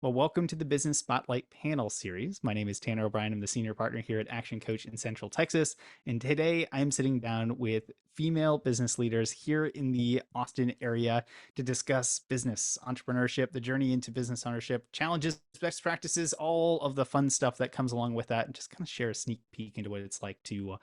Well, welcome to the Business Spotlight panel series. My name is Tanner O'Brien. I'm the senior partner here at ActionCOACH in Central Texas. And today I'm sitting down with female business leaders here in the Austin area to discuss business, entrepreneurship, the journey into business ownership, challenges, best practices, all of the fun stuff that comes along with that, and just kind of share a sneak peek into what it's like to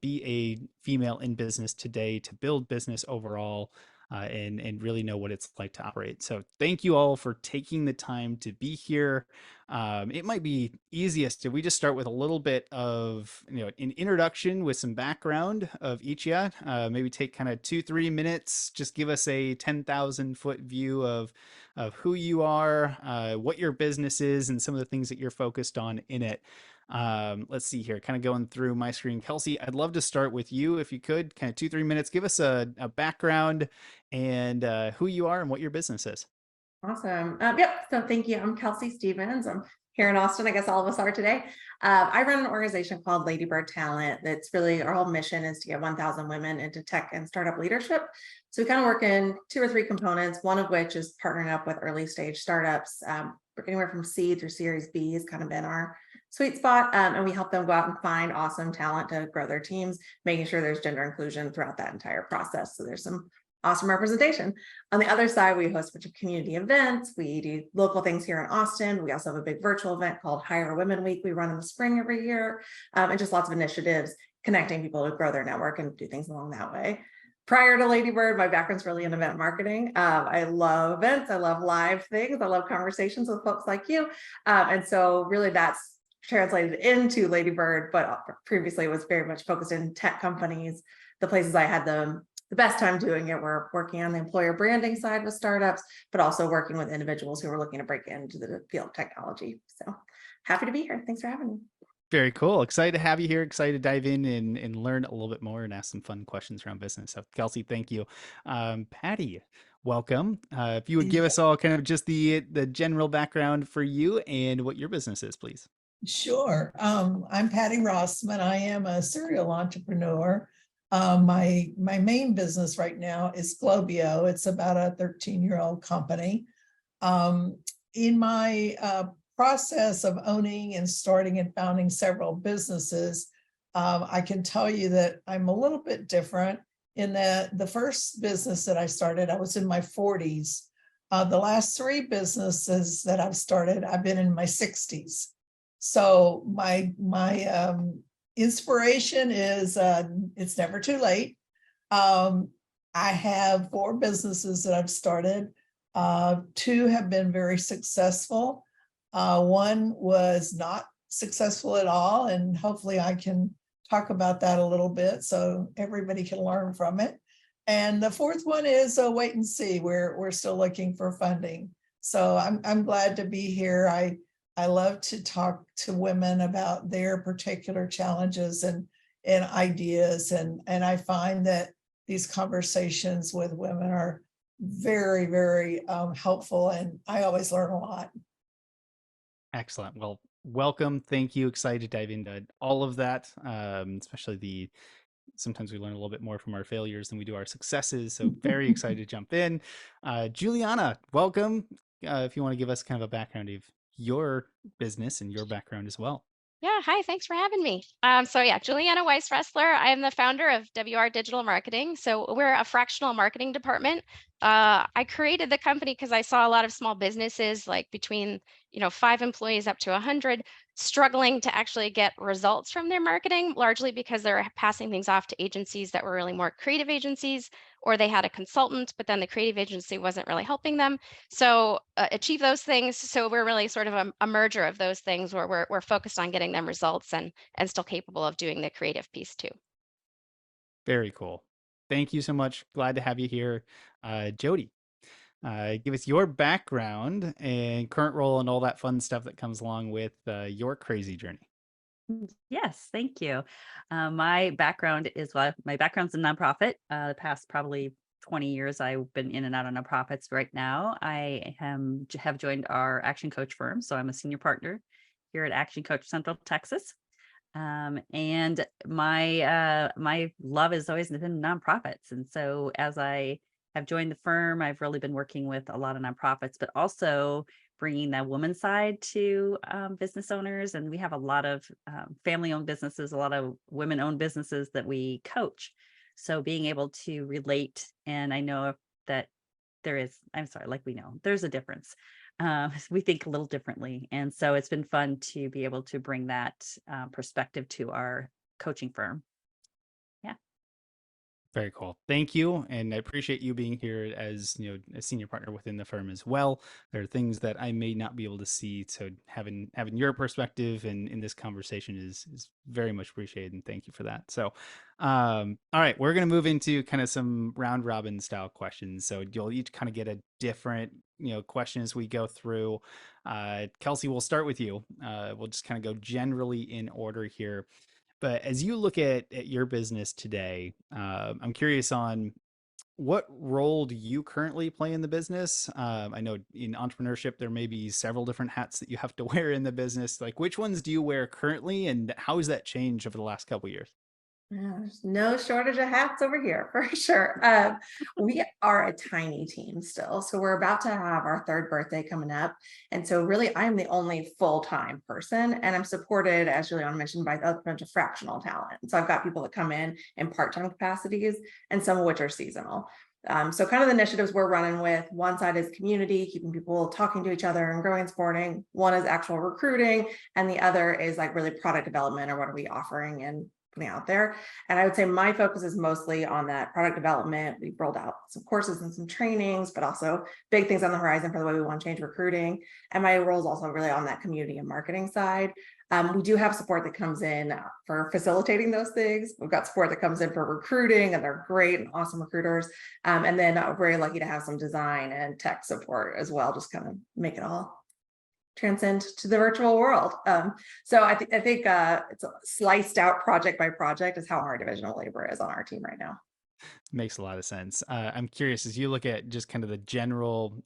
be a female in business today, to build business overall, and really know what it's like to operate. So thank you all for taking the time to be here. It might be easiest if we just start with a little bit of an introduction with some background of each of you. Maybe take kind of 2-3 minutes, just give us a 10,000-foot view of who you are, what your business is, and some of the things that you're focused on in it. Let's see here, kind of going through my screen. Kelsey, I'd love to start with you if you could, kind of 2-3 minutes, give us a background and who you are and what your business is. Awesome. Yep. So thank you. I'm Kelsey Stevens. I'm here in Austin. I guess all of us are today. I run an organization called Ladybird Talent. That's really our whole mission is to get 1,000 women into tech and startup leadership. So we kind of work in 2 or 3 components, one of which is partnering up with early stage startups. Anywhere from seed through Series B has kind of been our sweet spot. And we help them go out and find awesome talent to grow their teams, making sure there's gender inclusion throughout that entire process. So there's some awesome representation. On the other side, we host a bunch of community events. We do local things here in Austin. We also have a big virtual event called Hire Women Week we run in the spring every year, and just lots of initiatives connecting people to grow their network and do things along that way. Prior to Ladybird, my background's really in event marketing. I love events. I love live things. I love conversations with folks like you. And so really that's translated into Ladybird, but previously it was very much focused in tech companies. The places I had the best time doing it were working on the employer branding side with startups, but also working with individuals who were looking to break into the field of technology. So happy to be here. Thanks for having me. Very cool. Excited to have you here. Excited to dive in and learn a little bit more and ask some fun questions around business. So Kelsey, thank you. Patti, welcome. If you would give us all kind of just the general background for you and what your business is, please. Sure. I'm Patti Rossman. I am a serial entrepreneur. My main business right now is Globio. It's about a 13-year-old company. In my process of owning and starting and founding several businesses, I can tell you that I'm a little bit different in that the first business that I started, I was in my 40s. The last 3 businesses that I've started, I've been in my 60s. So my inspiration is it's never too late. I have 4 businesses that I've started. 2 have been very successful. One was not successful at all, and hopefully I can talk about that a little bit so everybody can learn from it. And the 4th one is a wait and see. We're still looking for funding. So I'm glad to be here. I love to talk to women about their particular challenges and ideas. And I find that these conversations with women are very, very helpful. And I always learn a lot. Excellent. Well, welcome. Thank you. Excited to dive into all of that, especially sometimes we learn a little bit more from our failures than we do our successes. So very excited to jump in. Juliana, welcome. If you want to give us kind of a background of your business and your background as well. Yeah, hi, thanks for having me. So yeah, Juliana Weiss-Roessler. I am the founder of WR Digital Marketing. So we're a fractional marketing department. I created the company because I saw a lot of small businesses, like between 5 employees up to 100, struggling to actually get results from their marketing, largely because they're passing things off to agencies that were really more creative agencies, or they had a consultant, but then the creative agency wasn't really helping them. So achieve those things. So we're really sort of a merger of those things where we're focused on getting them results and still capable of doing the creative piece too. Very cool. Thank you so much. Glad to have you here. Jodee, give us your background and current role and all that fun stuff that comes along with your crazy journey. Yes, thank you. My background's in nonprofit. The past probably 20 years, I've been in and out of nonprofits. Right now, I have joined our ActionCOACH firm, so I'm a senior partner here at ActionCOACH Central Texas. And my love has always been nonprofits, and so as I have joined the firm, I've really been working with a lot of nonprofits, but also bringing that woman side to business owners. And we have a lot of family-owned businesses, a lot of women-owned businesses that we coach. So being able to relate, and I know that we know there's a difference. We think a little differently. And so it's been fun to be able to bring that perspective to our coaching firm. Very cool. Thank you. And I appreciate you being here as, a senior partner within the firm as well. There are things that I may not be able to see. So having your perspective and in this conversation is very much appreciated. And thank you for that. So, all right, we're going to move into kind of some round robin style questions. So you'll each kind of get a different, question as we go through. Kelsey, we'll start with you. We'll just kind of go generally in order here. But as you look at your business today, I'm curious on what role do you currently play in the business? I know in entrepreneurship, there may be several different hats that you have to wear in the business. Like, which ones do you wear currently, and how has that changed over the last couple of years? There's no shortage of hats over here for sure. We are a tiny team still. So we're about to have our 3rd birthday coming up. And so really I'm the only full-time person, and I'm supported, as Juliana mentioned, by a bunch of fractional talent. And so I've got people that come in part-time capacities, and some of which are seasonal. So kind of the initiatives we're running with, one side is community, keeping people talking to each other and growing and supporting. One is actual recruiting, and the other is like really product development, or what are we offering and out there. And I would say my focus is mostly on that product development. We've rolled out some courses and some trainings, but also big things on the horizon for the way we want to change recruiting. And my role is also really on that community and marketing side. We do have support that comes in for facilitating those things. We've got support that comes in for recruiting, and they're great and awesome recruiters. And then we're very lucky to have some design and tech support as well, just kind of make it all transcend to the virtual world. So I think it's sliced out project by project is how our division of labor is on our team right now. Makes a lot of sense. I'm curious, as you look at just kind of the general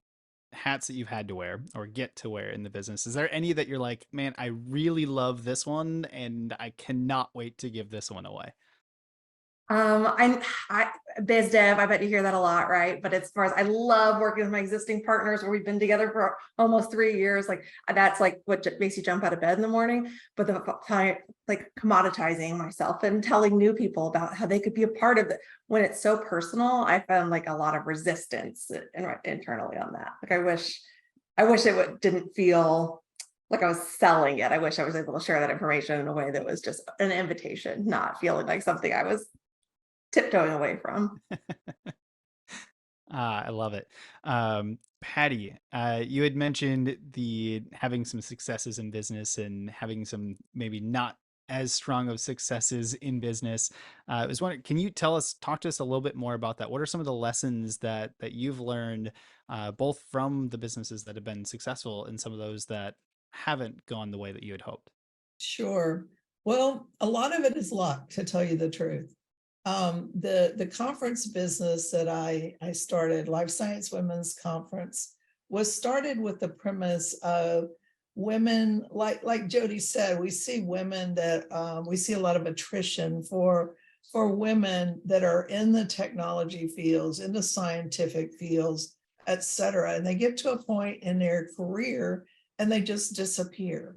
hats that you've had to wear or get to wear in the business, is there any that you're like, man, I really love this one and I cannot wait to give this one away? I biz dev, I bet you hear that a lot, right? But as far as I love working with my existing partners, where we've been together for almost 3 years, like that's like what makes you jump out of bed in the morning. But the time, like commoditizing myself and telling new people about how they could be a part of it when it's so personal, I found like a lot of resistance internally on that. Like I wish it didn't feel like I was selling it. I wish I was able to share that information in a way that was just an invitation, not feeling like something I was tiptoeing away from. I love it. Patti, you had mentioned having some successes in business and having some maybe not as strong of successes in business. I was wondering, can you talk to us a little bit more about that? What are some of the lessons that you've learned, both from the businesses that have been successful and some of those that haven't gone the way that you had hoped? Sure. Well, a lot of it is luck, to tell you the truth. The conference business that I started, Life Science Women's Conference, was started with the premise of women, like Jodee said, we see women that we see a lot of attrition for women that are in the technology fields, in the scientific fields, et cetera. And they get to a point in their career and they just disappear.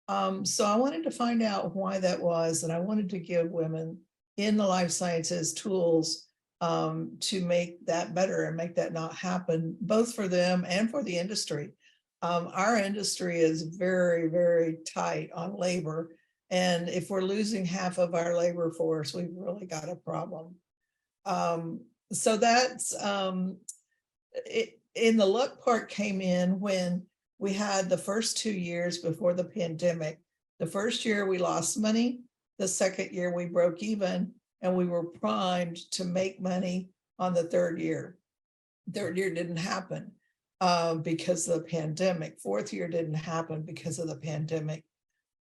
So I wanted to find out why that was, and I wanted to give women in the life sciences tools to make that better and make that not happen, both for them and for the industry. Our industry is very, very tight on labor. And if we're losing half of our labor force, we've really got a problem. So that's, in the luck part came in when we had the first 2 years before the pandemic. The first year we lost money. The second year we broke even, and we were primed to make money on the third year. Third year didn't happen because of the pandemic. Fourth year didn't happen because of the pandemic.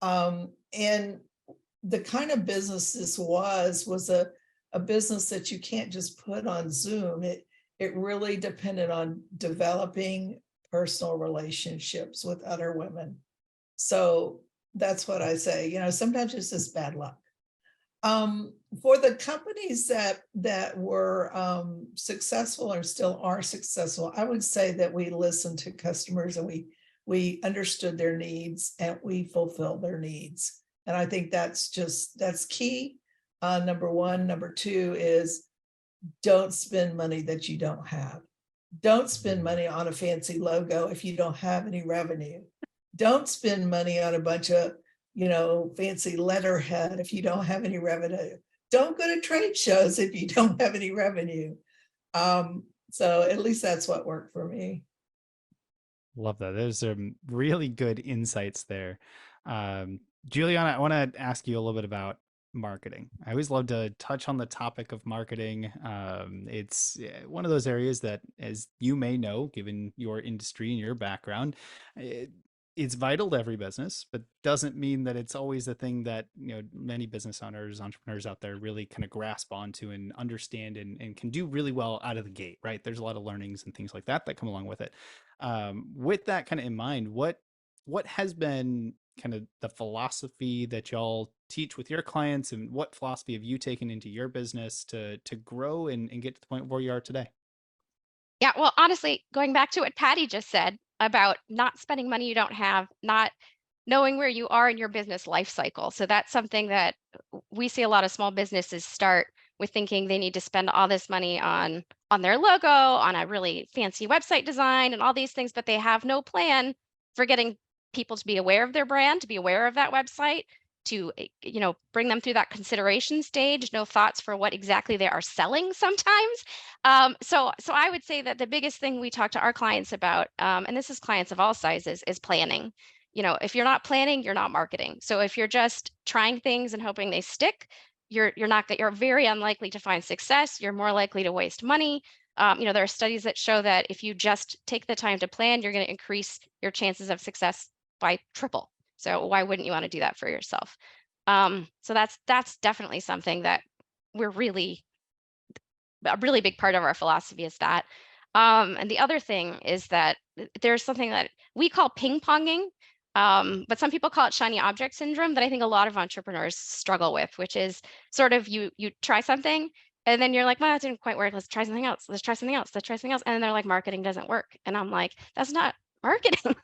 And the kind of business this was a business that you can't just put on Zoom. It really depended on developing personal relationships with other women. So that's what I say. Sometimes it's just bad luck. For the companies that were successful or still are successful, I would say that we listen to customers and we understood their needs and we fulfilled their needs. And I think that's key. Number one. Number two is don't spend money that you don't have. Don't spend money on a fancy logo if you don't have any revenue. Don't spend money on a bunch of, fancy letterhead if you don't have any revenue. Don't go to trade shows if you don't have any revenue. So at least that's what worked for me. Love that. There's some really good insights there. Juliana, I want to ask you a little bit about marketing. I always love to touch on the topic of marketing. It's one of those areas that, as you may know, given your industry and your background, it's vital to every business, but doesn't mean that it's always a thing that, many business owners, entrepreneurs out there really kind of grasp onto and understand and can do really well out of the gate, right? There's a lot of learnings and things like that come along with it. With that kind of in mind, what has been kind of the philosophy that y'all teach with your clients, and what philosophy have you taken into your business to grow and get to the point where you are today? Yeah, well, honestly, going back to what Patti just said about not spending money you don't have, not knowing where you are in your business life cycle. So that's something that we see a lot of small businesses start with, thinking they need to spend all this money on their logo, on a really fancy website design and all these things, but they have no plan for getting people to be aware of their brand, to be aware of that website, to bring them through that consideration stage, no thoughts for what exactly they are selling sometimes. So I would say that the biggest thing we talk to our clients about, and this is clients of all sizes, is planning. If you're not planning, you're not marketing. So if you're just trying things and hoping they stick, you're very unlikely to find success. You're more likely to waste money. There are studies that show that if you just take the time to plan, you're going to increase your chances of success by triple. So why wouldn't you want to do that for yourself? So that's definitely something that a really big part of our philosophy is that. And the other thing is that there's something that we call ping ponging, but some people call it shiny object syndrome, that I think a lot of entrepreneurs struggle with, which is sort of you try something and then you're like, well, that didn't quite work. Let's try something else. Let's try something else. Let's try something else. And then they're like, marketing doesn't work. And I'm like, that's not marketing.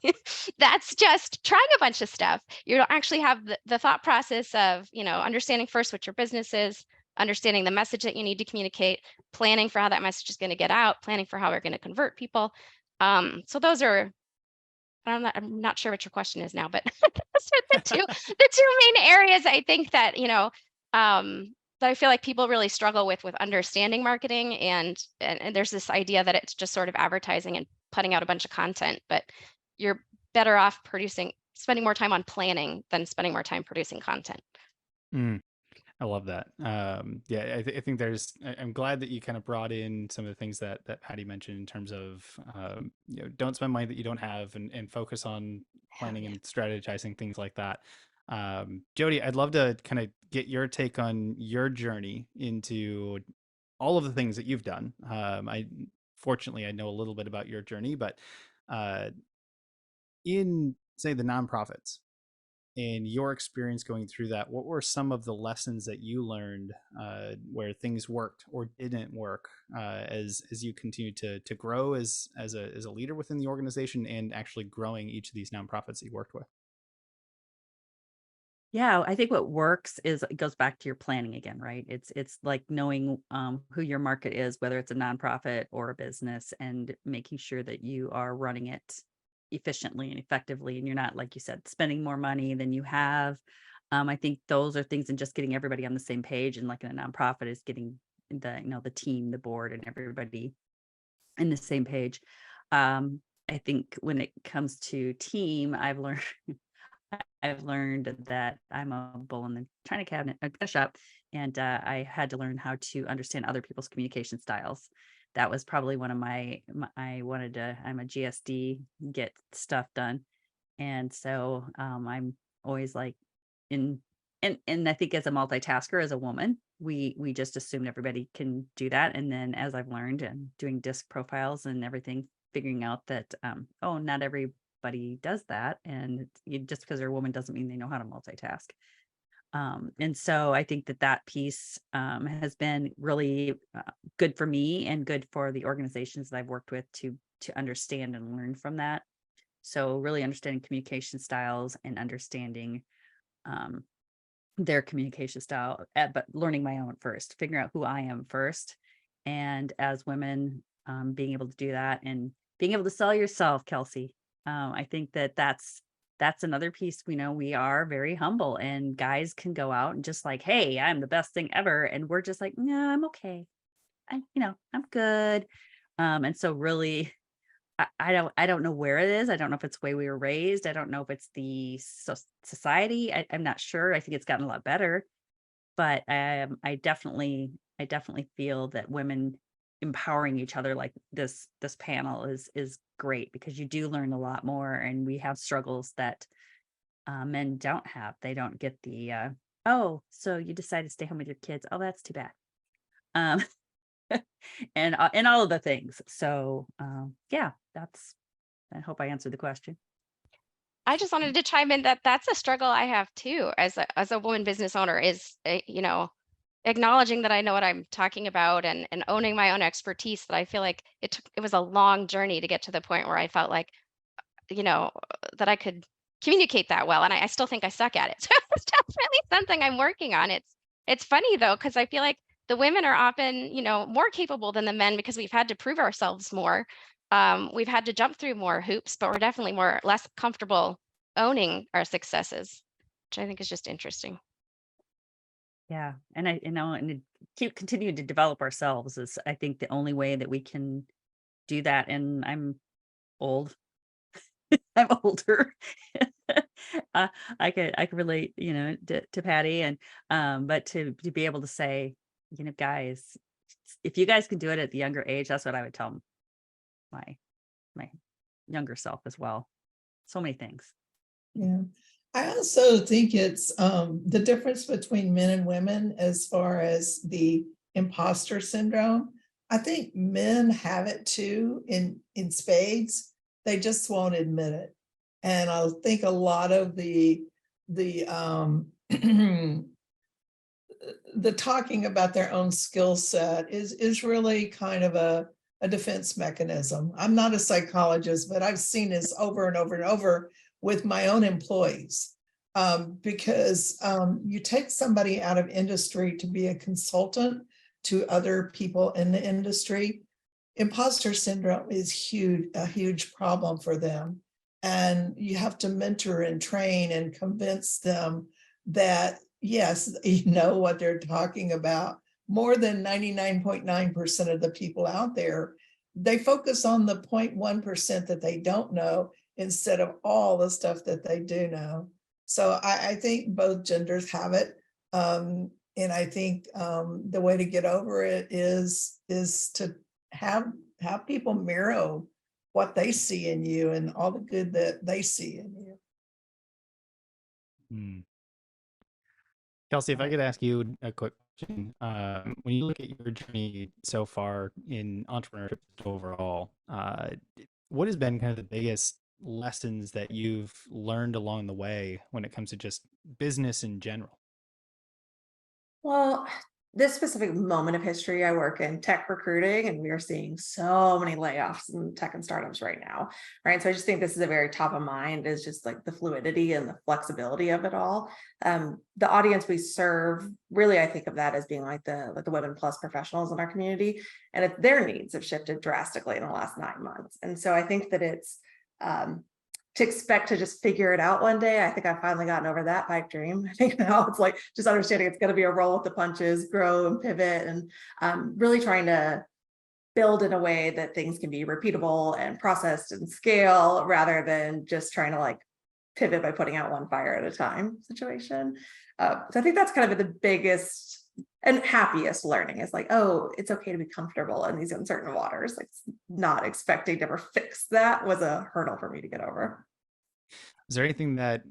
That's just trying a bunch of stuff. You don't actually have the thought process of, understanding first what your business is, understanding the message that you need to communicate, planning for how that message is going to get out, planning for how we're going to convert people. So those are, I'm not sure what your question is now, but those are the two main areas I think that, that I feel like people really struggle with understanding marketing. And there's this idea that it's just sort of advertising and putting out a bunch of content, but you're better off spending more time on planning than spending more time producing content. I love that. Yeah, I think I'm glad that you kind of brought in some of the things that Patti mentioned in terms of, don't spend money that you don't have, and focus on planning and strategizing, things like that. Jodee, I'd love to kind of get your take on your journey into all of the things that you've done. Fortunately, I know a little bit about your journey, but in, say, the nonprofits, in your experience going through that, what were some of the lessons that you learned where things worked or didn't work as you continue to grow as a leader within the organization, and actually growing each of these nonprofits that you worked with? Yeah, I think what works is, it goes back to your planning again, right? It's like knowing who your market is, whether it's a nonprofit or a business, and making sure that you are running it efficiently and effectively, and you're not, like you said, spending more money than you have. I think those are things, and just getting everybody on the same page. And like in a nonprofit, is getting the team, the board, and everybody in the same page. I think when it comes to team, I've learned that I'm a bull in the china cabinet, a shop, and I had to learn how to understand other people's communication styles. That was probably one of I'm a GSD, get stuff done. And so I'm always like and I think as a multitasker, as a woman, we just assumed everybody can do that. And then as I've learned and doing disc profiles and everything, figuring out that, not everybody does that. And just because they're a woman doesn't mean they know how to multitask. And so I think that piece has been really good for me and good for the organizations that I've worked with to understand and learn from that. So really understanding communication styles and understanding their communication style, but learning my own first, figuring out who I am first. And as women, being able to do that and being able to sell yourself, Kelsey. I think that's another piece. We know we are very humble, and guys can go out and just like, hey, I'm the best thing ever. And we're just like, no, I'm okay. I'm good. And so really, I don't know where it is. I don't know if it's the way we were raised. I don't know if it's the society. I'm not sure. I think it's gotten a lot better, but I definitely feel that women empowering each other like this panel is great, because you do learn a lot more, and we have struggles that men don't have. They don't get the oh, so you decided to stay home with your kids. Oh, that's too bad. And all of the things. So yeah, I hope I answered the question. I just wanted to chime in that that's a struggle I have too as a woman business owner, is acknowledging that I know what I'm talking about, and owning my own expertise. That I feel like it was a long journey to get to the point where I felt like that I could communicate that well, and I still think I suck at it. So it's definitely something I'm working on. It's funny though, because I feel like the women are often more capable than the men, because we've had to prove ourselves more. We've had to jump through more hoops, but we're definitely less comfortable owning our successes, which I think is just interesting. Yeah, and and continue to develop ourselves is, I think, the only way that we can do that. And I'm old. I'm older. I could relate, to Patti, and but to be able to say, guys, if you guys can do it at the younger age, that's what I would tell my younger self as well. So many things. Yeah. I also think it's the difference between men and women as far as the imposter syndrome. I think men have it too in spades. They just won't admit it. And I think a lot of the the talking about their own skill set is really kind of a defense mechanism. I'm not a psychologist, but I've seen this over and over and over with my own employees, because you take somebody out of industry to be a consultant to other people in the industry. Imposter syndrome is a huge problem for them. And you have to mentor and train and convince them that, yes, you know what they're talking about. More than 99.9% of the people out there, they focus on the 0.1% that they don't know instead of all the stuff that they do know. So I think both genders have it. And I think the way to get over it is to have people mirror what they see in you and all the good that they see in you. Kelsey, if I could ask you a quick question. When you look at your journey so far in entrepreneurship overall, what has been kind of the biggest lessons that you've learned along the way when it comes to just business in general? Well, this specific moment of history, I work in tech recruiting, and we are seeing so many layoffs in tech and startups right now, right? So I just think this is a very top of mind, is just like the fluidity and the flexibility of it all. The audience we serve, really, I think of that as being like the women plus professionals in our community, and their needs have shifted drastically in the last 9 months. And so I think that it's to expect to just figure it out one day. I think I've finally gotten over that pipe dream. I think now it's like just understanding it's going to be a roll with the punches, grow and pivot, and really trying to build in a way that things can be repeatable and processed and scale, rather than just trying to like pivot by putting out one fire at a time situation. So I think that's kind of the biggest and happiest learning, is like, oh, it's okay to be comfortable in these uncertain waters. Like, not expecting to ever fix that was a hurdle for me to get over. Is there anything that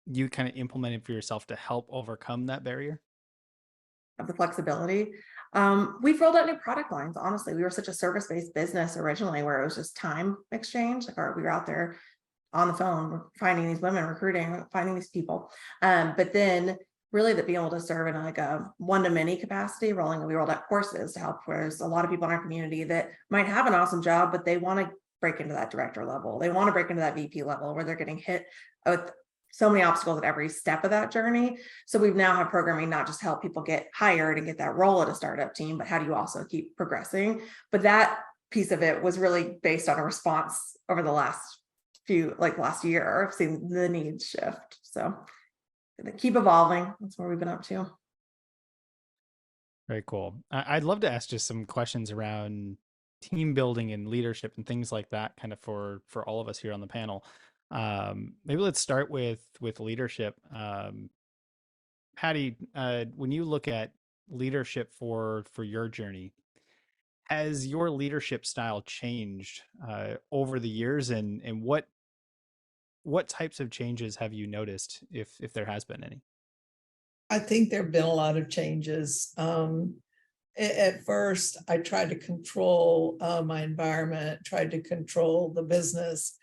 you kind of implemented for yourself to help overcome that barrier? Of the flexibility. We've rolled out new product lines. Honestly, we were such a service-based business originally, where it was just time exchange. Like, we were out there on the phone, finding these women, recruiting, finding these people. But then really that being able to serve in like a one-to-many capacity, we rolled out courses to help. There's a lot of people in our community that might have an awesome job, but they want to break into that director level. They want to break into that VP level where they're getting hit with so many obstacles at every step of that journey. So we've now have programming not just help people get hired and get that role at a startup team, but how do you also keep progressing? But that piece of it was really based on a response over the last year. I've seen the needs shift. So keep evolving. That's where we've been up to. Very cool. I'd love to ask just some questions around team building and leadership and things like that, kind of for all of us here on the panel. Maybe let's start with leadership. Patti, when you look at leadership for your journey, has your leadership style changed over the years, and what types of changes have you noticed, if there has been any? I think there have been a lot of changes. At first, I tried to control my environment, tried to control the business.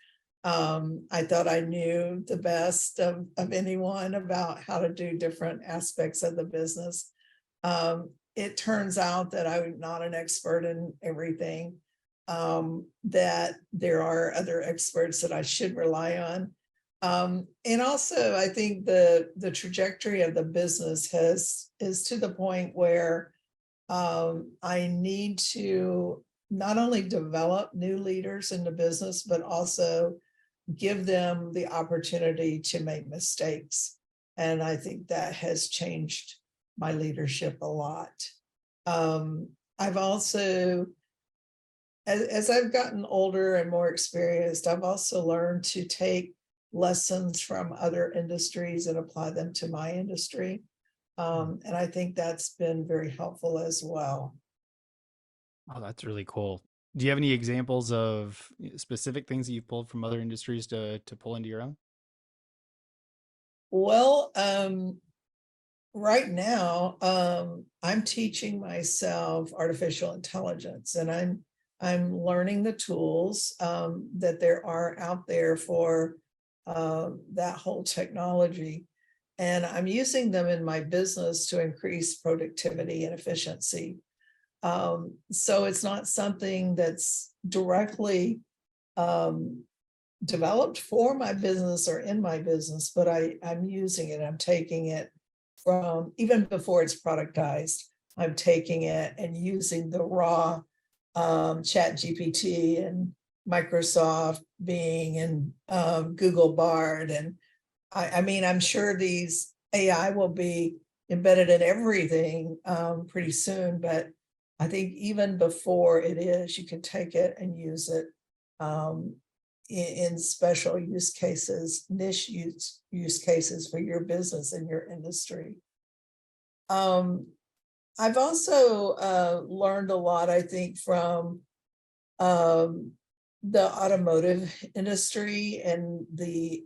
I thought I knew the best of anyone about how to do different aspects of the business. It turns out that I'm not an expert in everything, that there are other experts that I should rely on. And also, I think the trajectory of the business is to the point where I need to not only develop new leaders in the business, but also give them the opportunity to make mistakes. And I think that has changed my leadership a lot. I've also, as I've gotten older and more experienced, I've also learned to take lessons from other industries and apply them to my industry. And I think that's been very helpful as well. Oh, that's really cool. Do you have any examples of specific things that you've pulled from other industries to pull into your own? Well, right now, I'm teaching myself artificial intelligence, and I'm learning the tools that there are out there for that whole technology. And I'm using them in my business to increase productivity and efficiency. So it's not something that's directly developed for my business or in my business, but I'm using it. I'm taking it from, even before it's productized, I'm taking it and using the raw Chat GPT and Microsoft Bing and Google Bard. And I mean, I'm sure these AI will be embedded in everything pretty soon, but I think even before it is, you can take it and use it in special use cases, niche use cases for your business and your industry. I've also learned a lot, I think, from the automotive industry and the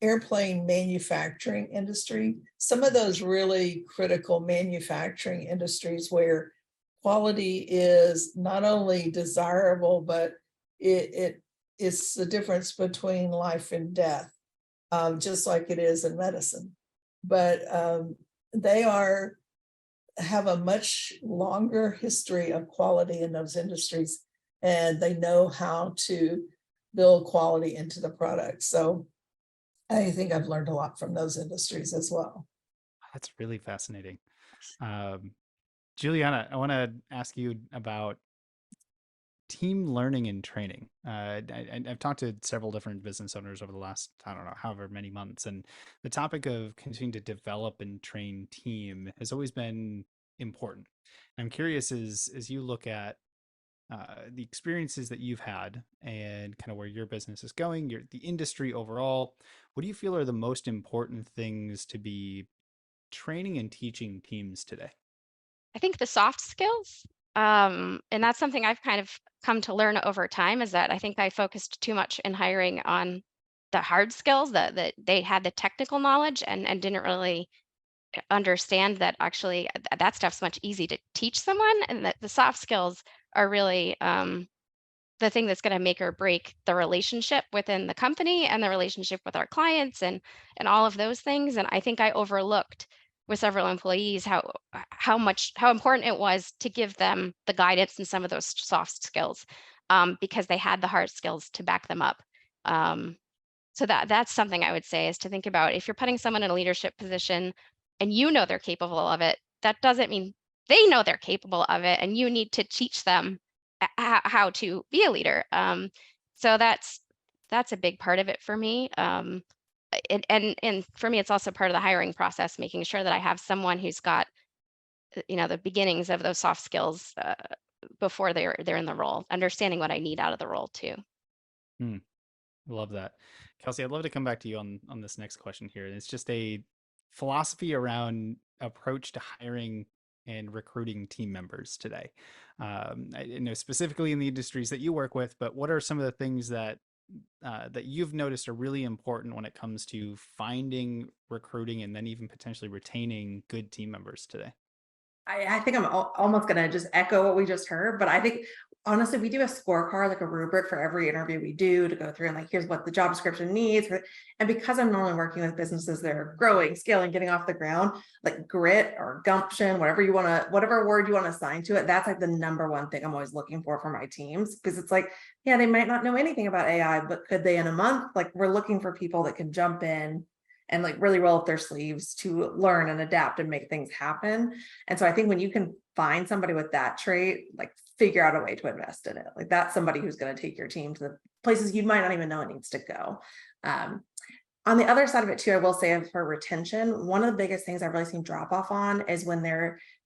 airplane manufacturing industry, some of those really critical manufacturing industries where quality is not only desirable, but it's the difference between life and death, just like it is in medicine. But they have a much longer history of quality in those industries, and they know how to build quality into the product. So I think I've learned a lot from those industries as well. That's really fascinating. Juliana, I want to ask you about team learning and training. I've talked to several different business owners over the last, I don't know, however many months, and the topic of continuing to develop and train team has always been important. I'm curious, as you look at the experiences that you've had and kind of where your business is going, the industry overall, what do you feel are the most important things to be training and teaching teams today? I think the soft skills, and that's something I've kind of come to learn over time, is that I think I focused too much in hiring on the hard skills, that they had the technical knowledge and didn't really understand that actually that stuff's much easy to teach someone, and that the soft skills are really the thing that's going to make or break the relationship within the company and the relationship with our clients and all of those things. And I think I overlooked with several employees how important it was to give them the guidance and some of those soft skills. because they had the hard skills to back them up. So that's something I would say, is to think about, if you're putting someone in a leadership position and you know they're capable of it, that doesn't mean they know they're capable of it, and you need to teach them how to be a leader. So that's a big part of it for me. And for me, it's also part of the hiring process, making sure that I have someone who's got, the beginnings of those soft skills before they're in the role, understanding what I need out of the role too. Hmm. I love that. Kelsey, I'd love to come back to you on this next question here. It's just a philosophy around approach to hiring and recruiting team members today. I know specifically in the industries that you work with, but what are some of the things that that you've noticed are really important when it comes to finding, recruiting, and then even potentially retaining good team members today? I think I'm almost going to just echo what we just heard, but I think honestly, we do a scorecard, like a rubric for every interview we do, to go through and like, here's what the job description needs. And because I'm normally working with businesses that are growing, scaling, getting off the ground, like grit or gumption, whatever word you want to assign to it, that's like the number one thing I'm always looking for my teams. Because it's like, yeah, they might not know anything about AI, but could they in a month? Like, we're looking for people that can jump in and like really roll up their sleeves to learn and adapt and make things happen. And so I think when you can find somebody with that trait, like figure out a way to invest in it. Like, that's somebody who's going to take your team to the places you might not even know it needs to go. On the other side of it too, I will say, for retention, one of the biggest things I've really seen drop off on is when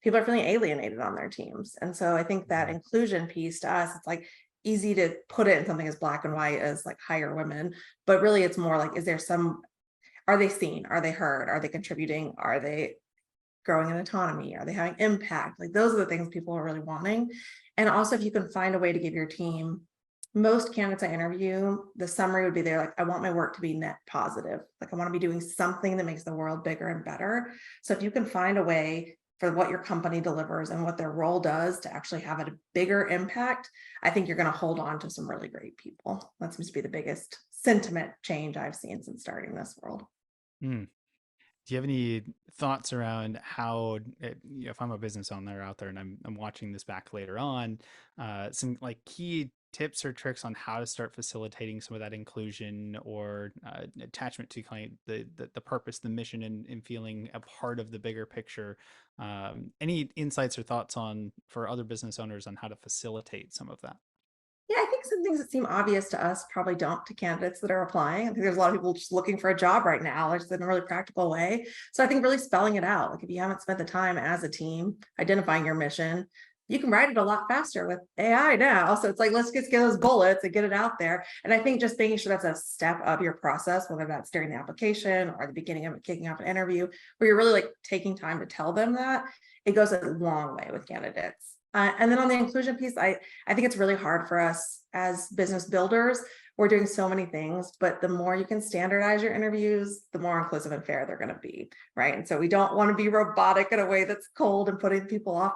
people are feeling alienated on their teams. And so I think that inclusion piece to us, it's like easy to put it in something as black and white as like hire women, but really it's more like, are they seen? Are they heard? Are they contributing? Are they growing in autonomy? Are they having impact? Like, those are the things people are really wanting. And also, if you can find a way to give your team, most candidates I interview, the summary would be there, like, I want my work to be net positive. Like, I want to be doing something that makes the world bigger and better. So if you can find a way for what your company delivers and what their role does to actually have a bigger impact, I think you're going to hold on to some really great people. That seems to be the biggest sentiment change I've seen since starting this world. Hmm. Do you have any thoughts around how, if I'm a business owner out there and I'm watching this back later on, some like key tips or tricks on how to start facilitating some of that inclusion or attachment to kind of the purpose, the mission, and feeling a part of the bigger picture? Any insights or thoughts for other business owners on how to facilitate some of that? Yeah, I think some things that seem obvious to us probably don't to candidates that are applying. I think there's a lot of people just looking for a job right now, just in a really practical way. So I think really spelling it out, like if you haven't spent the time as a team identifying your mission, you can write it a lot faster with AI now. So it's like, let's just get those bullets and get it out there. And I think just making sure that's a step of your process, whether that's during the application or the beginning of kicking off an interview, where you're really like taking time to tell them that, it goes a long way with candidates. And then on the inclusion piece, I think it's really hard for us as business builders. We're doing so many things, but the more you can standardize your interviews, the more inclusive and fair they're going to be, right? And so we don't want to be robotic in a way that's cold and putting people off,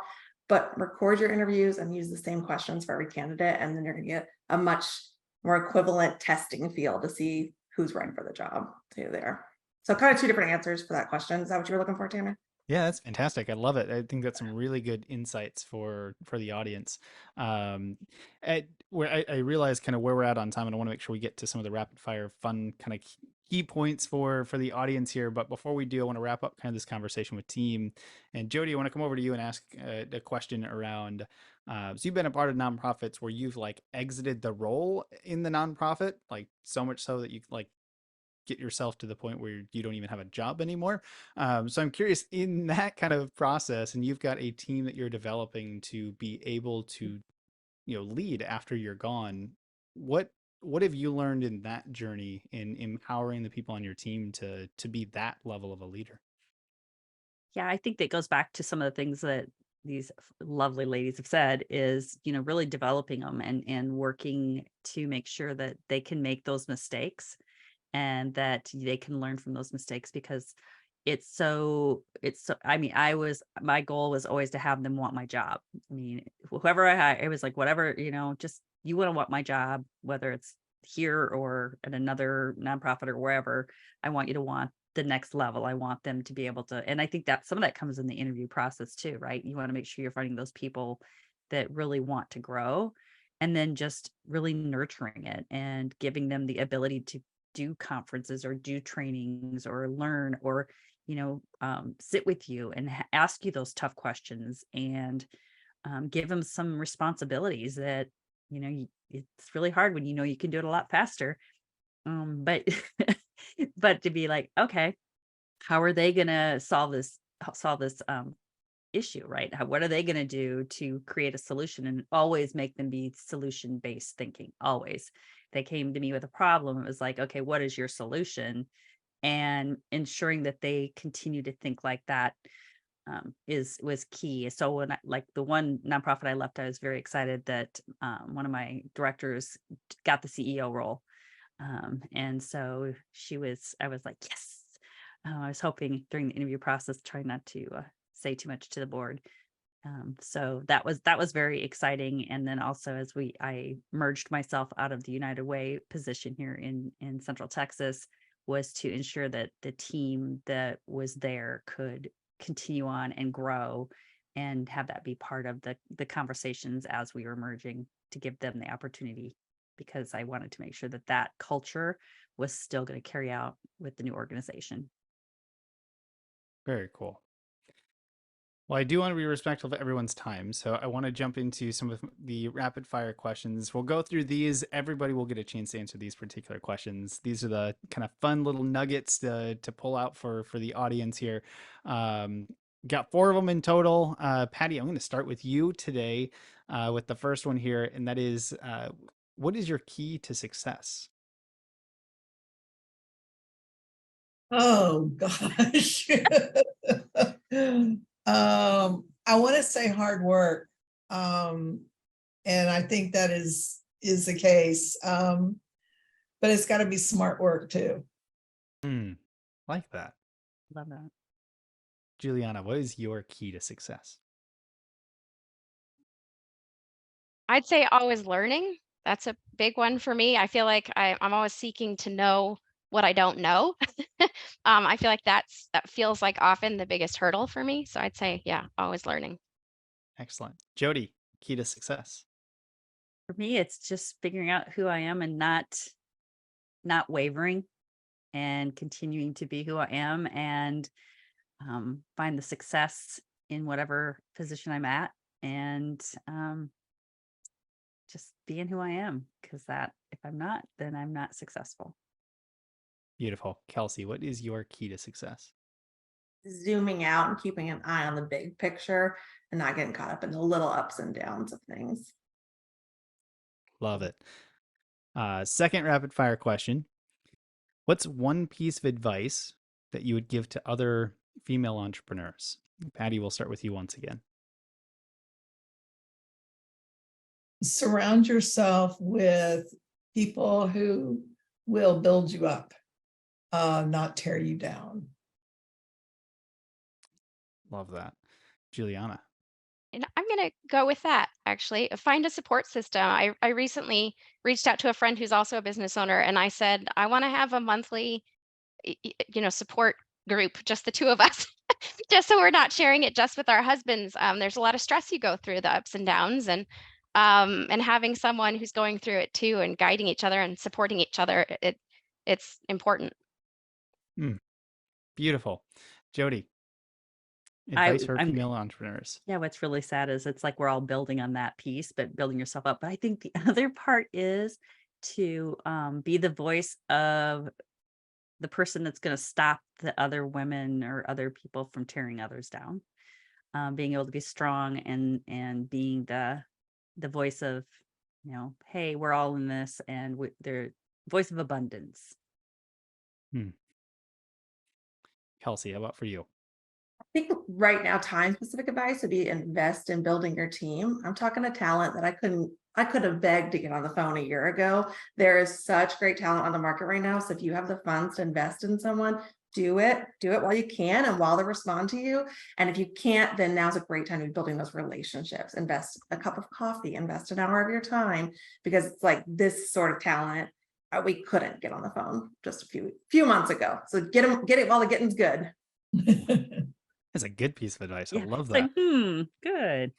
but record your interviews and use the same questions for every candidate, and then you're going to get a much more equivalent testing field to see who's right for the job too there. So kind of two different answers for that question. Is that what you were looking for, Tammy? Yeah, that's fantastic. I love it. I think that's some really good insights for the audience. Where I realize kind of where we're at on time, and I want to make sure we get to some of the rapid fire fun kind of key points for the audience here. But before we do, I want to wrap up kind of this conversation with team. And Jodee, I want to come over to you and ask a question around. So you've been a part of nonprofits where you've like exited the role in the nonprofit, like so much so that you like get yourself to the point where you don't even have a job anymore. So I'm curious, in that kind of process, and you've got a team that you're developing to be able to, lead after you're gone. What have you learned in that journey in empowering the people on your team to be that level of a leader? Yeah, I think that goes back to some of the things that these lovely ladies have said is, really developing them and working to make sure that they can make those mistakes and that they can learn from those mistakes, because my goal was always to have them want my job. I mean, whoever I hired, it was like, whatever, just you want to want my job, whether it's here or at another nonprofit or wherever, I want you to want the next level. I want them to be able to, and I think that some of that comes in the interview process too, right? You want to make sure you're finding those people that really want to grow. and then just really nurturing it and giving them the ability to do conferences or do trainings or learn or, sit with you and ask you those tough questions and give them some responsibilities that, it's really hard when you can do it a lot faster. But but to be like, okay, how are they gonna solve this issue, right? What are they gonna do to create a solution, and always make them be solution-based thinking, always. They came to me with a problem, it was like, okay, what is your solution? And ensuring that they continue to think like that was key. So when like the one nonprofit I left, I was very excited that one of my directors got the CEO role. And so I was like, yes. I was hoping during the interview process, try not to say too much to the board. So that was very exciting. And then also as I merged myself out of the United Way position here in Central Texas, was to ensure that the team that was there could continue on and grow and have that be part of the conversations as we were merging, to give them the opportunity, because I wanted to make sure that culture was still going to carry out with the new organization. Very cool. Well, I do want to be respectful of everyone's time, so I want to jump into some of the rapid fire questions. We'll go through these. Everybody will get a chance to answer these particular questions. These are the kind of fun little nuggets to pull out for the audience here. Got 4 of them in total. Patti, I'm going to start with you today with the first one here, and that is, what is your key to success? Oh gosh. I want to say hard work. And I think that is the case. But it's got to be smart work too. Like that. Love that. Juliana, what is your key to success? I'd say always learning. That's a big one for me. I feel like I'm always seeking to know what I don't know. I feel like that feels like often the biggest hurdle for me. So I'd say, yeah, always learning. Excellent. Jodee, key to success. For me, it's just figuring out who I am and not wavering, and continuing to be who I am, and find the success in whatever position I'm at, and just being who I am, because if I'm not, then I'm not successful. Beautiful. Kelsey, what is your key to success? Zooming out and keeping an eye on the big picture and not getting caught up in the little ups and downs of things. Love it. Second rapid fire question. What's one piece of advice that you would give to other female entrepreneurs? Patti, we'll start with you once again. Surround yourself with people who will build you up, not tear you down. Love that. Juliana. And I'm going to go with that, actually. Find a support system. I recently reached out to a friend who's also a business owner, and I said, I want to have a monthly, support group, just the two of us, just so we're not sharing it just with our husbands. There's a lot of stress you go through, the ups and downs, and having someone who's going through it too, and guiding each other and supporting each other, it's important. Beautiful. Jodee. Advice for female entrepreneurs. Yeah, what's really sad is it's like we're all building on that piece, but building yourself up. But I think the other part is to be the voice of the person that's going to stop the other women or other people from tearing others down. Being able to be strong and being the voice of, hey, we're all in this, and they're voice of abundance. Kelsey, how about for you? I think right now, time-specific advice would be invest in building your team. I'm talking to talent that I could have begged to get on the phone a year ago. There is such great talent on the market right now. So if you have the funds to invest in someone, do it while you can and while they respond to you. And if you can't, then now's a great time to be building those relationships. Invest a cup of coffee, invest an hour of your time, because it's like this sort of talent we couldn't get on the phone just a few months ago. So get it while the getting's good. That's a good piece of advice. Yeah, I love it's that. like, good.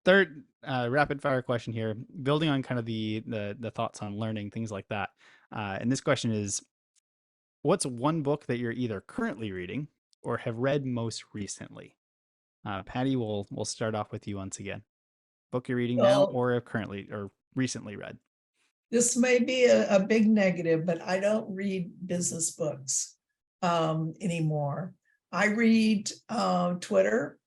Third rapid fire question here, building on kind of the thoughts on learning, things like that. And this question is, what's one book that you're either currently reading or have read most recently? Patti, we'll start off with you once again. Book you're reading now Well, or have currently or recently read. this may be a big negative, but I don't read business books anymore. I read Twitter.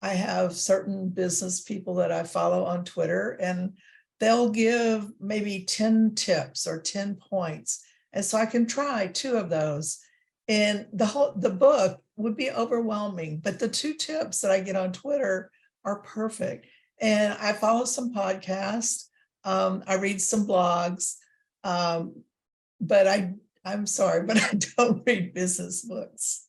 I have certain business people that I follow on Twitter, and they'll give maybe 10 tips or 10 points. And so I can try 2 of those. And the book would be overwhelming, but the 2 tips that I get on Twitter are perfect. And I follow some podcasts. I read some blogs, but I'm sorry, but I don't read business books.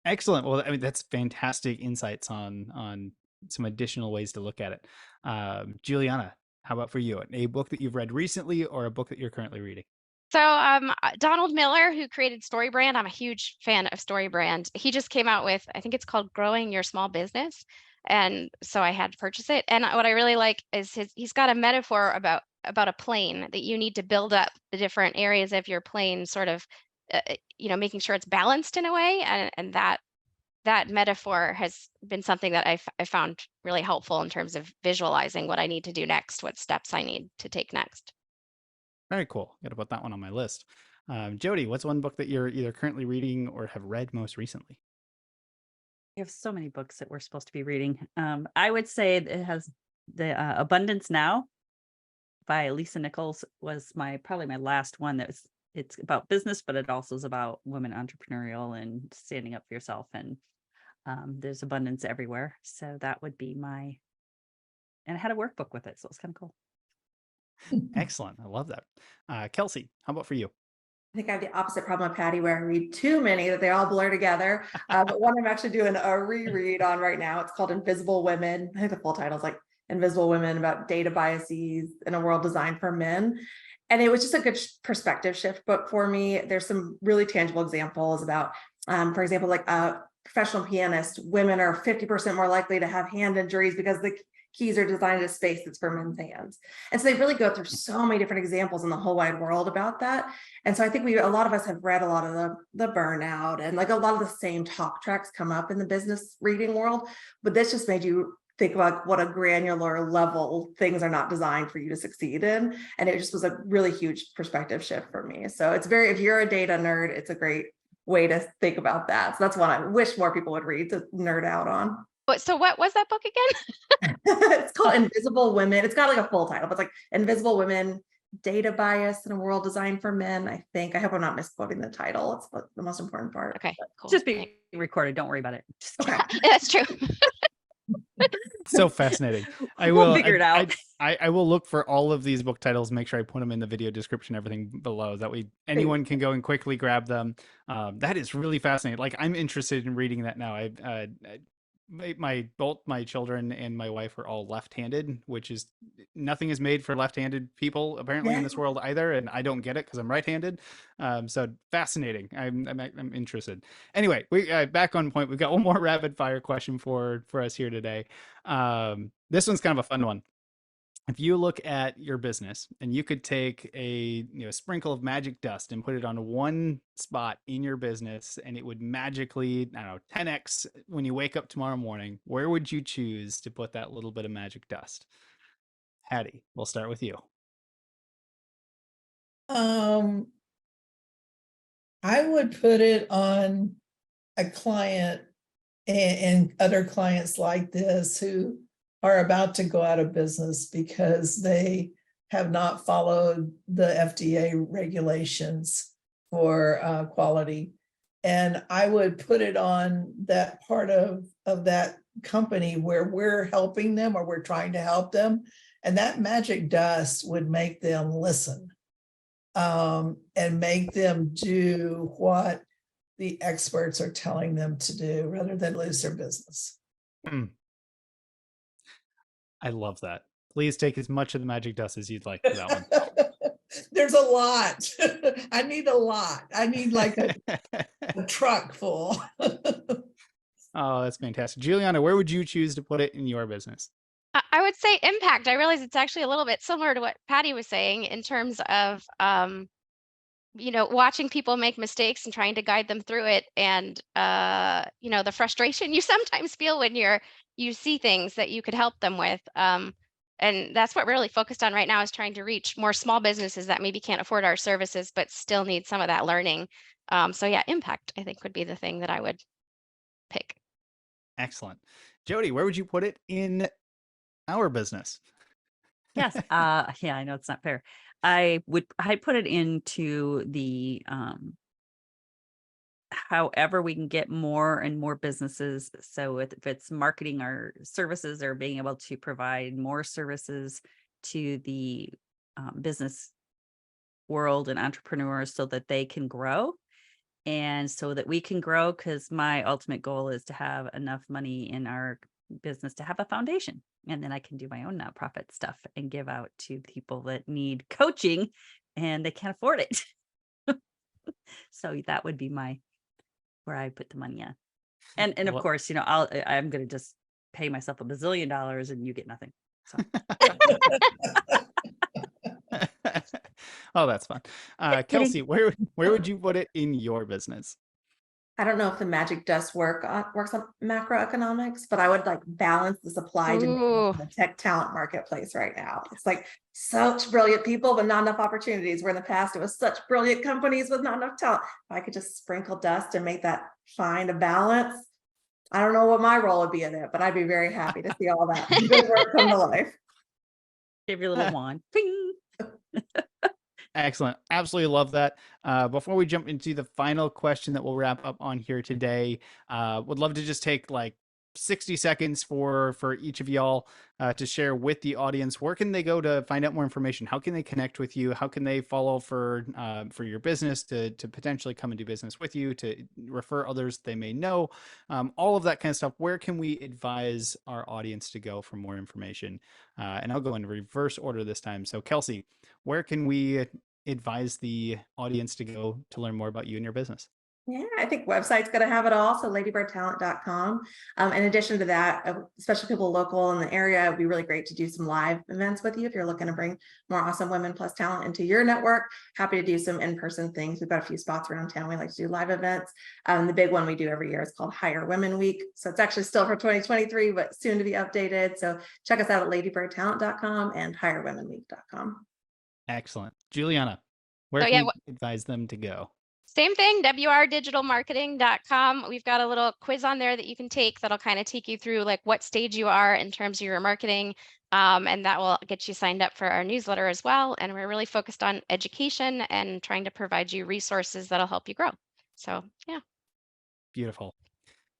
Excellent. Well, I mean, that's fantastic insights on some additional ways to look at it. Juliana, how about for you? A book that you've read recently or a book that you're currently reading? So Donald Miller, who created StoryBrand, I'm a huge fan of StoryBrand. He just came out with, I think it's called Growing Your Small Business. And so I had to purchase it. And what I really like is he's got a metaphor about a plane, that you need to build up the different areas of your plane, sort of, making sure it's balanced in a way. And that metaphor has been something that I found really helpful in terms of visualizing what I need to do next, what steps I need to take next. Very cool. Got to put that one on my list. Jodee, what's one book that you're either currently reading or have read most recently? We have so many books that we're supposed to be reading. I would say it has the Abundance Now by Lisa Nichols was probably my last one. It's about business, but it also is about women entrepreneurial and standing up for yourself. And there's abundance everywhere. So that would be and I had a workbook with it. So it's kind of cool. Excellent. I love that. Kelsey, how about for you? I think I have the opposite problem with Patti, where I read too many that they all blur together. But one I'm actually doing a reread on right now. It's called Invisible Women. I think the full title is like Invisible Women, about data biases in a world designed for men. And it was just a good perspective shift book for me. There's some really tangible examples about, for example, like a professional pianist, women are 50% more likely to have hand injuries because the keys are designed in a space that's for men's hands. And so they really go through so many different examples in the whole wide world about that. And so I think a lot of us have read a lot of the burnout, and like a lot of the same talk tracks come up in the business reading world, but this just made you think about what a granular level things are not designed for you to succeed in. And it just was a really huge perspective shift for me. So it's if you're a data nerd, it's a great way to think about that. So that's one I wish more people would read, to nerd out on. So what was that book again? It's called Invisible Women. It's got like a full title, but it's like Invisible Women, Data Bias in a World Designed for Men, I think. I hope I'm not misquoting the title. It's the most important part. Okay, cool. Just being recorded. Don't worry about it. Okay. That's true. So fascinating. We'll figure it out. I will look for all of these book titles, make sure I put them in the video description, everything below. That way anyone can go and quickly grab them. That is really fascinating. Like, I'm interested in reading that now. Both my children and my wife are all left-handed, which is, nothing is made for left-handed people apparently in this world either, and I don't get it because I'm right-handed. So fascinating. I'm interested. Anyway, we back on point. We've got one more rapid fire question for us here today. This one's kind of a fun one. If you look at your business and you could take a sprinkle of magic dust and put it on one spot in your business, and it would magically, 10x when you wake up tomorrow morning, where would you choose to put that little bit of magic dust? Patti, we'll start with you. I would put it on a client and other clients like this who are about to go out of business because they have not followed the FDA regulations for quality. And I would put it on that part of that company where we're helping them, or we're trying to help them. And that magic dust would make them listen and make them do what the experts are telling them to do rather than lose their business. I love that. Please take as much of the magic dust as you'd like for that one. There's a lot. I need a lot. I need like a truck full. Oh, that's fantastic. Juliana, where would you choose to put it in your business? I would say impact. I realize it's actually a little bit similar to what Patti was saying in terms of, watching people make mistakes and trying to guide them through it. And, the frustration you sometimes feel when you see things that you could help them with. And that's what we're really focused on right now, is trying to reach more small businesses that maybe can't afford our services, but still need some of that learning. So yeah, impact, I think, would be the thing that I would pick. Excellent. Jodee, where would you put it in our business? Yes. Yeah, I know it's not fair. I put it into the however we can get more and more businesses. So if it's marketing our services or being able to provide more services to the business world and entrepreneurs so that they can grow and so that we can grow, because my ultimate goal is to have enough money in our business to have a foundation, and then I can do my own nonprofit stuff and give out to people that need coaching and they can't afford it. So that would be where I put the money in. And of Well, course, I'm going to just pay myself $1 bazillion and you get nothing. So oh, that's fun. kidding. Kelsey, where would you put it in your business? I don't know if the magic does works on macroeconomics, but I would like balance the supply demand Ooh. in the tech talent marketplace right now. It's like such brilliant people, but not enough opportunities. Where in the past it was such brilliant companies with not enough talent. If I could just sprinkle dust and make that find a balance, I don't know what my role would be in it, but I'd be very happy to see all that good work come to life. Give your little wand. Ping. Excellent. Absolutely love that. Before we jump into the final question that we'll wrap up on here today, would love to just take like 60 seconds for each of y'all to share with the audience. Where can they go to find out more information? How can they connect with you? How can they follow for your business to potentially come and do business with you, to refer others they may know, all of that kind of stuff? Where can we advise our audience to go for more information? And I'll go in reverse order this time. So Kelsey, where can we advise the audience to go to learn more about you and your business? Yeah, I think website's going to have it all. So ladybirdtalent.com. In addition to that, especially people local in the area, it'd be really great to do some live events with you. If you're looking to bring more awesome women plus talent into your network, happy to do some in-person things. We've got a few spots around town. We like to do live events. The big one we do every year is called Hire Women Week. So it's actually still for 2023, but soon to be updated. So check us out at ladybirdtalent.com and hirewomenweek.com. Excellent. Juliana, where So can yeah, we advise them to go? same thing, wrdigitalmarketing.com. We've got a little quiz on there that you can take that'll kind of take you through like what stage you are in terms of your marketing. And that will get you signed up for our newsletter as well. And we're really focused on education and trying to provide you resources that'll help you grow. So yeah. Beautiful.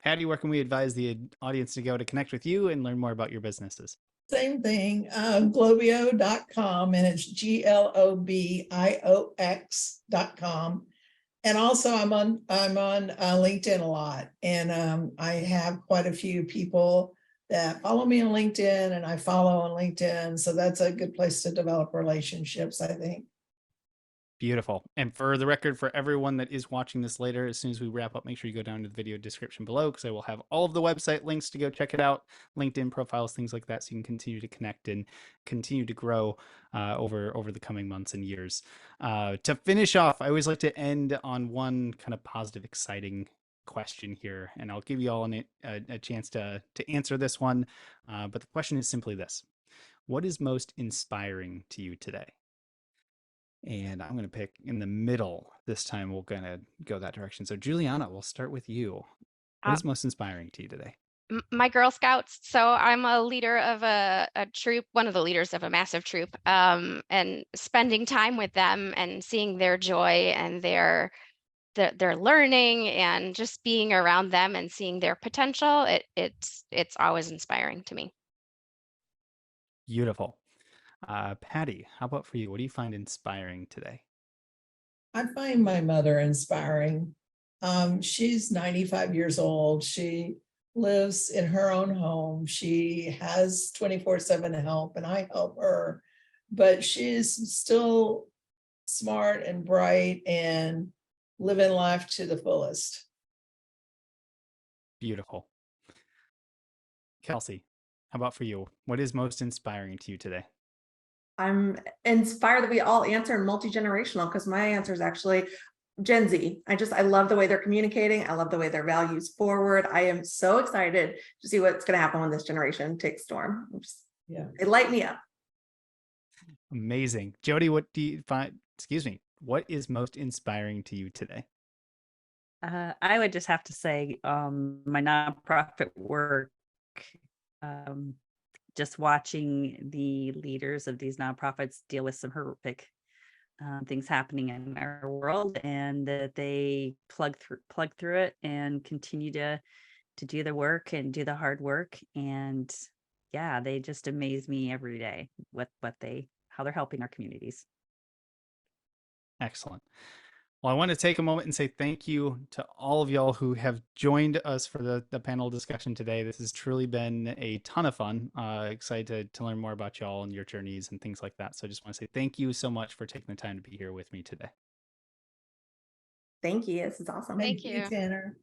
Patti, where can we advise the audience to go to connect with you and learn more about your businesses? Same thing, globio.com, and it's globiox.com. And also I'm on LinkedIn a lot, and I have quite a few people that follow me on LinkedIn, and I follow on LinkedIn. So that's a good place to develop relationships, I think. Beautiful. And for the record, for everyone that is watching this later, as soon as we wrap up, make sure you go down to the video description below, because I will have all of the website links to go check it out, LinkedIn profiles, things like that, so you can continue to connect and continue to grow over the coming months and years. To finish off, I always like to end on one kind of positive, exciting question here, and I'll give you all a chance to answer this one. But the question is simply this: what is most inspiring to you today? And I'm going to pick in the middle this time. We're going to go that direction. So Juliana, we'll start with you. What is most inspiring to you today? My Girl Scouts. So I'm a leader of a troop, one of the leaders of a massive troop, and spending time with them and seeing their joy and their learning and just being around them and seeing their potential. It's always inspiring to me. Beautiful. Patti, how about for you? What do you find inspiring today? I find my mother inspiring. She's 95 years old. She lives in her own home. She has 24/7 help, and I help her, but she's still smart and bright and living life to the fullest. Beautiful. Kelsey, how about for you? What is most inspiring to you today? I'm inspired that we all answer multi-generational because my answer is actually Gen Z. I love the way they're communicating. I love the way their values forward. I am so excited to see what's going to happen when this generation takes storm. Yeah. They light me up. Amazing. Jodee, what do you find, excuse me, what is most inspiring to you today? I would just have to say my nonprofit work, just watching the leaders of these nonprofits deal with some horrific things happening in our world, and that they plug through it and continue to do the work and do the hard work. And yeah, they just amaze me every day with how they're helping our communities. Excellent. Well, I want to take a moment and say thank you to all of y'all who have joined us for the panel discussion today. This has truly been a ton of fun. Excited to learn more about y'all and your journeys and things like that. So I just want to say thank you so much for taking the time to be here with me today. Thank you. This is awesome. Thank you. Tanner.